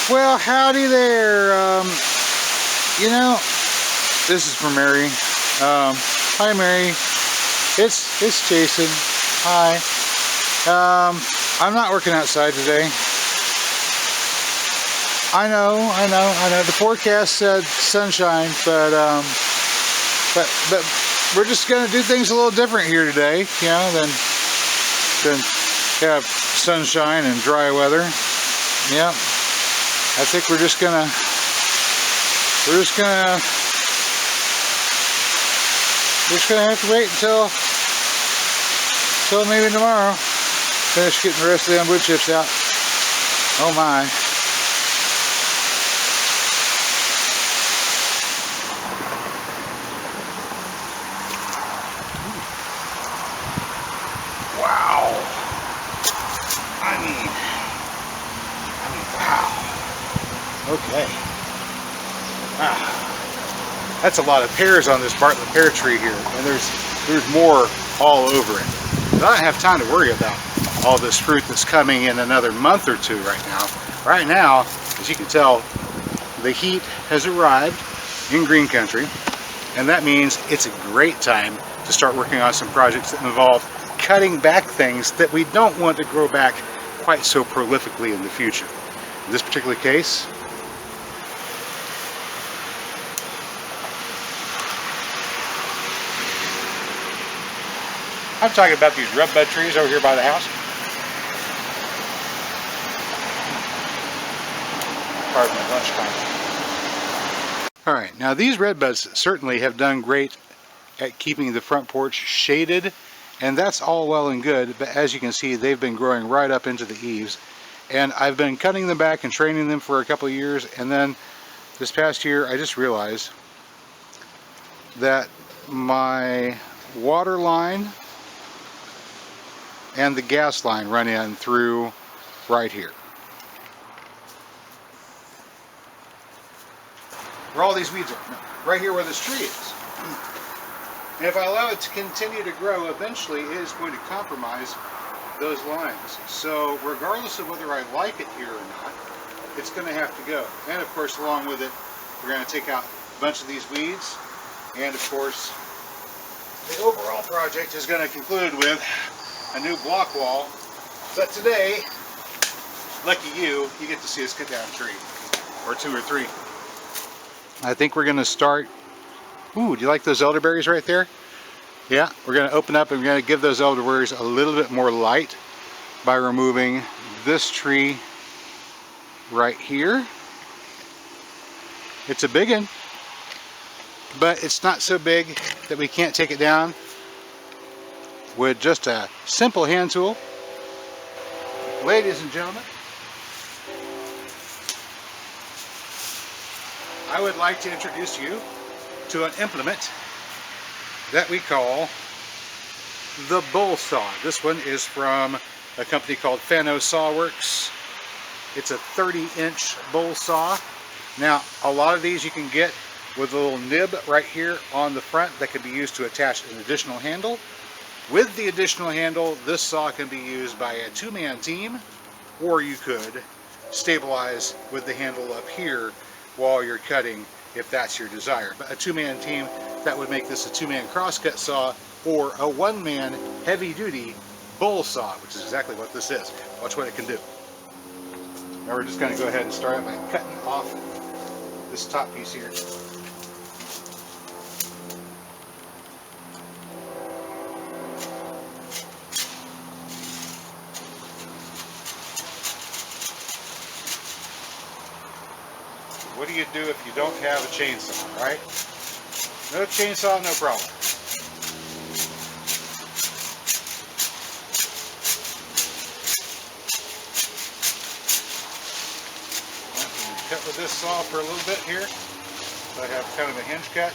Well, howdy there. You know, this is for Mary. Hi, Mary. It's Jason. Hi. I'm not working outside today. I know. The forecast said sunshine, but we're just gonna do things a little different here today, you know, than have sunshine and dry weather. Yep. I think we're just gonna have to wait until maybe tomorrow. Finish getting the rest of them wood chips out. Oh my. Wow. I mean, wow. Okay. Wow. That's a lot of pears on this Bartlett pear tree here, and there's more all over it. But I don't have time to worry about all this fruit that's coming in another month or two right now. Right now, as you can tell, the heat has arrived in green country, and that means it's a great time to start working on some projects that involve cutting back things that we don't want to grow back quite so prolifically in the future. In this particular case, I'm talking about these redbud trees over here by the house. Pardon my lunchtime. Alright, now these redbuds certainly have done great at keeping the front porch shaded, and that's all well and good, but as you can see, they've been growing right up into the eaves. And I've been cutting them back and training them for a couple of years, and then this past year I just realized that my water line and the gas line run in through right here. Where all these weeds are. No, right here where this tree is. And if I allow it to continue to grow, eventually it is going to compromise those lines. So regardless of whether I like it here or not, it's going to have to go. And of course, along with it, we're going to take out a bunch of these weeds. And of course, the overall project is going to conclude with a new block wall. But today, lucky you get to see us cut down a tree, or two or three. I think we're going to start. Ooh, do you like those elderberries right there? Yeah, we're going to open up and we're going to give those elderberries a little bit more light by removing this tree right here. It's a big one, but it's not so big that we can't take it down with just a simple hand tool. Ladies and gentlemen, I would like to introduce you to an implement that we call the bowl saw. This one is from a company called Fano Sawworks. It's a 30-inch bowl saw. Now, a lot of these you can get with a little nib right here on the front that can be used to attach an additional handle. With the additional handle, this saw can be used by a two-man team, or you could stabilize with the handle up here while you're cutting if that's your desire. But a two-man team, that would make this a two-man crosscut saw or a one-man heavy-duty bowl saw, which is exactly what this is. Watch what it can do. Now we're just going to go ahead and start out by cutting off this top piece here. What do you do if you don't have a chainsaw, right? No chainsaw, no problem. Cut with this saw for a little bit here. So I have kind of a hinge cut.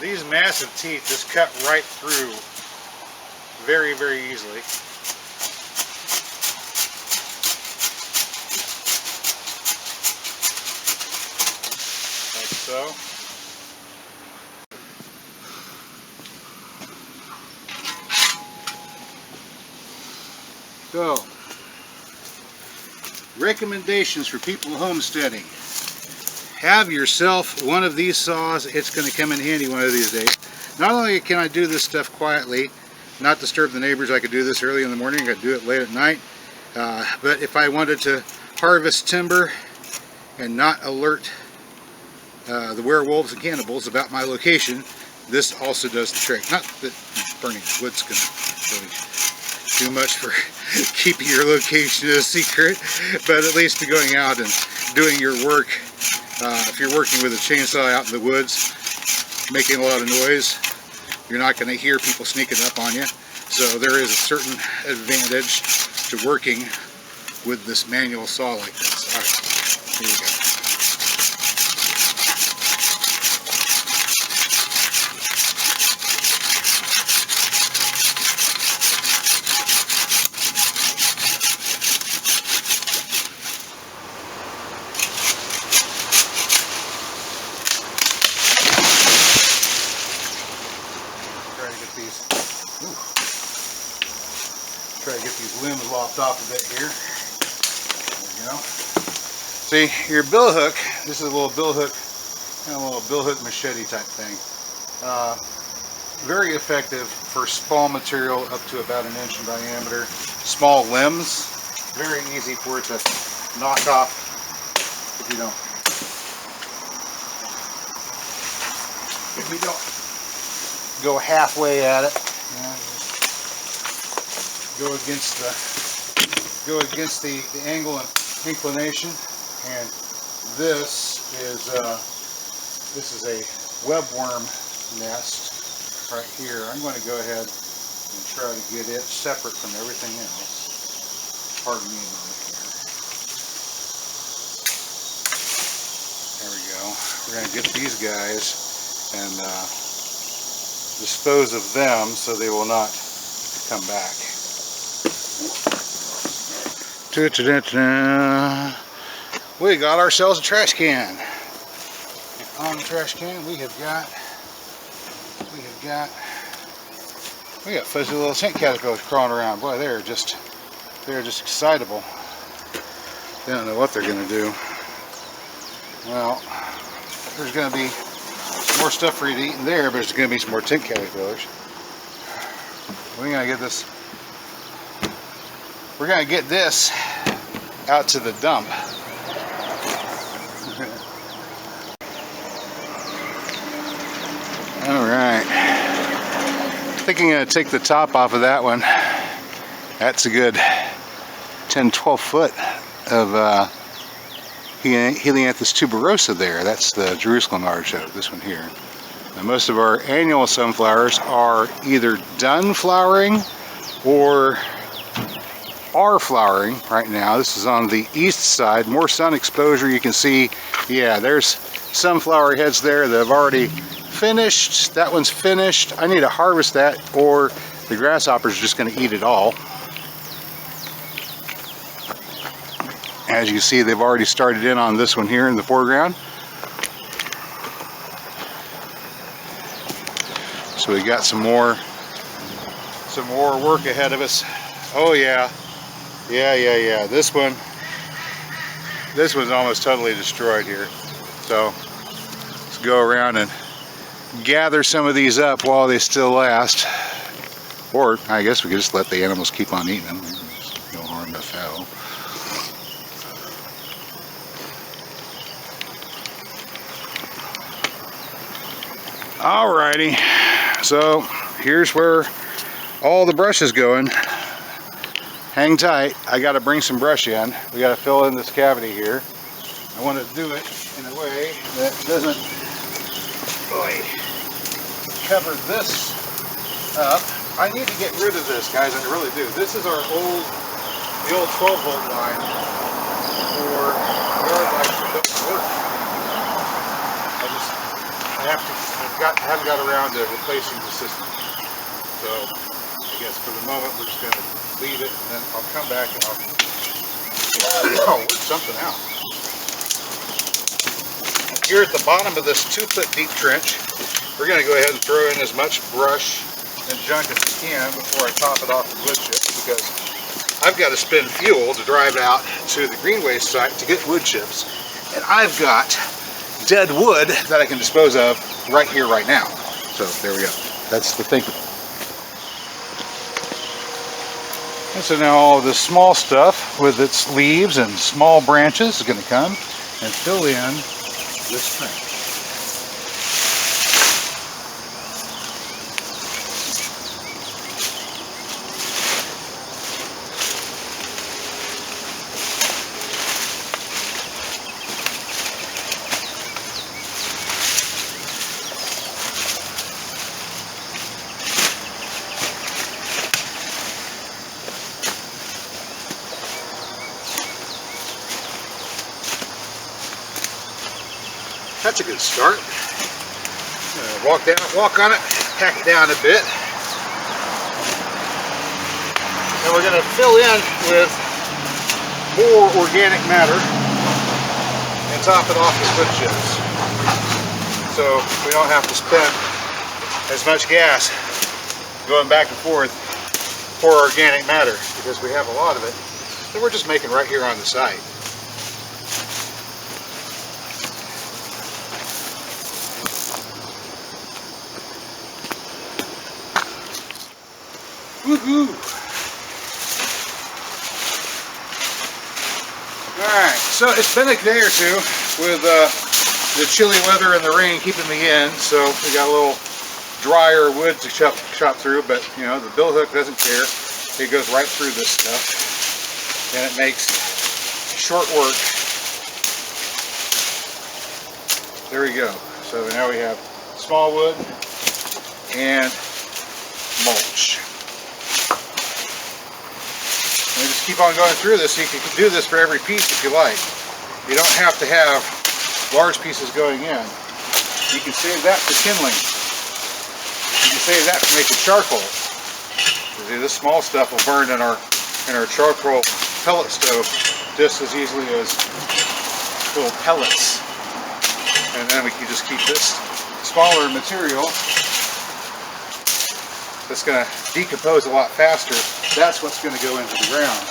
These massive teeth just cut right through very, very easily. Like so. So, recommendations for people homesteading. Have yourself one of these saws. It's going to come in handy one of these days. Not only can I do this stuff quietly, not disturb the neighbors, I could do this early in the morning, I could do it late at night, but if I wanted to harvest timber and not alert the werewolves and cannibals about my location, this also does the trick. Not that burning wood's going to really do much for keeping your location a secret, but at least going out and doing your work. If you're working with a chainsaw out in the woods, making a lot of noise, you're not going to hear people sneaking up on you. So there is a certain advantage to working with this manual saw like this. All right, here we go. Try to get these limbs lopped off a bit here. There we go. See, your bill hook, this is a little bill hook, kind of a little bill hook machete type thing. Very effective for small material up to about 1 inch in diameter. Small limbs, very easy for it to knock off if you don't go halfway at it. Go against the angle and inclination, and this is a webworm nest right here. I'm going to go ahead and try to get it separate from everything else. Pardon me a moment here. There we go. We're going to get these guys and dispose of them so they will not come back. We got ourselves a trash can. On the trash can we got fuzzy little tent caterpillars crawling around. Boy, they're just excitable. They don't know what they're gonna do. Well, there's gonna be some more stuff for you to eat in there, but there's gonna be some more tent caterpillars. We're gonna get this out to the dump. Alright. I think I'm going to take the top off of that one. That's a good 10-12 foot of Helianthus tuberosa there. That's the Jerusalem artichoke, this one here. Now, most of our annual sunflowers are either done flowering or are flowering right now. This is on the east side, more sun exposure. You can see, yeah, there's sunflower heads there that have already finished. That one's finished. I need to harvest that, or the grasshoppers are just going to eat it all. As you see, they've already started in on this one here in the foreground. So we got some more work ahead of us. Oh yeah. Yeah. This one's almost totally destroyed here. So let's go around and gather some of these up while they still last. Or I guess we could just let the animals keep on eating them. There's no harm, no foul. Alrighty. So here's where all the brush is going. Hang tight. I got to bring some brush in. We got to fill in this cavity here. I want to do it in a way that doesn't cover this up. I need to get rid of this, guys. I really do. This is the old 12-volt line for yard lights that don't work. I have to haven't got around to replacing the system. So I guess for the moment we're just going to leave it, and then I'll come back and I'll work something out. Here at the bottom of this 2-foot deep trench, we're going to go ahead and throw in as much brush and junk as we can before I top it off with wood chips, because I've got to spend fuel to drive out to the green waste site to get wood chips, and I've got dead wood that I can dispose of right here, right now. So there we go. That's the thinking. And so now all this small stuff with its leaves and small branches is going to come and fill in this trench. That's a good start. Walk on it, pack it down a bit. And we're going to fill in with more organic matter and top it off with wood chips. So we don't have to spend as much gas going back and forth for organic matter, because we have a lot of it that we're just making right here on the site. Woohoo! Alright, so it's been a day or two with the chilly weather and the rain keeping me in, so we got a little drier wood to chop through, but you know, the bill hook doesn't care. It goes right through this stuff, and it makes short work. There we go. So now we have small wood and mulch. And just keep on going through this. You can do this for every piece if you like. You don't have to have large pieces going in. You can save that for kindling. You can save that for making charcoal. See, this small stuff will burn in our charcoal pellet stove just as easily as little pellets. And then we can just keep this smaller material that's going to decompose a lot faster. That's what's going to go into the ground.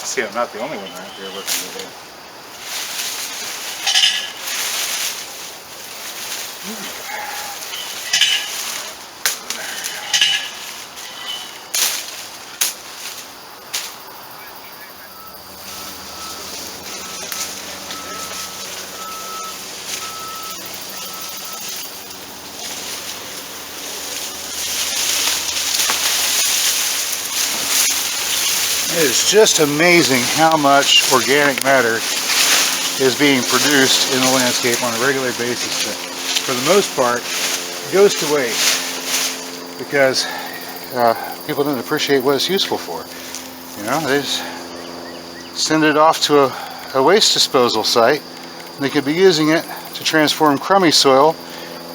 See, I'm not the only one right there looking at it. It is just amazing how much organic matter is being produced in the landscape on a regular basis that, for the most part, goes to waste because people don't appreciate what it's useful for. You know, they just send it off to a waste disposal site, and they could be using it to transform crummy soil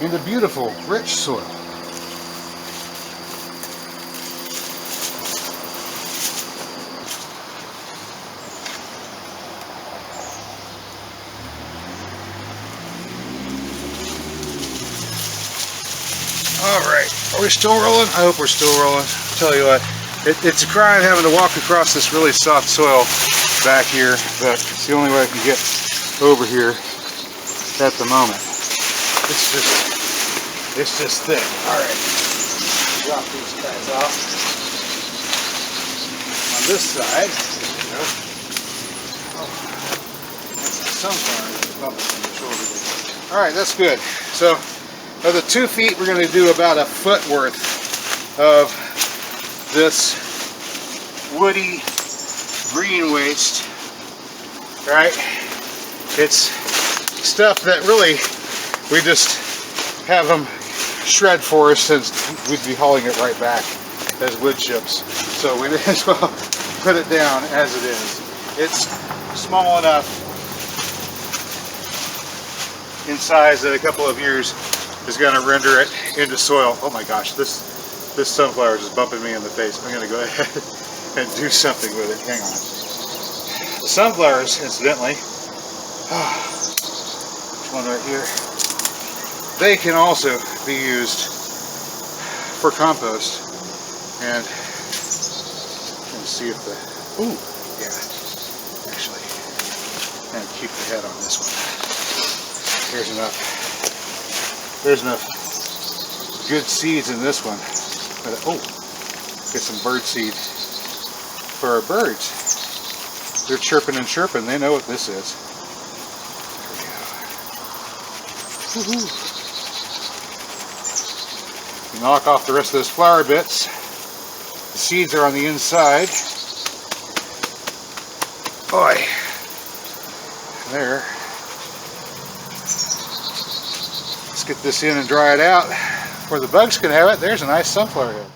into beautiful, rich soil. Alright, are we still rolling? I hope we're still rolling. I'll tell you what, it's a crime having to walk across this really soft soil back here, but it's the only way I can get over here at the moment. It's just thick. Alright, drop these guys off. On this side, there we go. Oh, that's a sunflower on the shoulder. Alright, that's good. So, of the 2 feet, we're going to do about a foot worth of this woody green waste. Right? It's stuff that really we just have them shred for us, since we'd be hauling it right back as wood chips. So we may as well put it down as it is. It's small enough in size that a couple of years is going to render it into soil. Oh my gosh, this sunflower is just bumping me in the face. I'm going to go ahead and do something with it. Hang on. The sunflowers, incidentally, there's one right here. They can also be used for compost. And let's see if the, ooh, yeah, actually, and keep the head on this one. There's enough good seeds in this one. But, oh, get some bird seed for our birds. They're chirping and chirping. They know what this is. There we go. Woohoo. Knock off the rest of those flower bits. The seeds are on the inside. Boy. There. Let's get this in and dry it out before the bugs can have it. There's a nice sunflower head.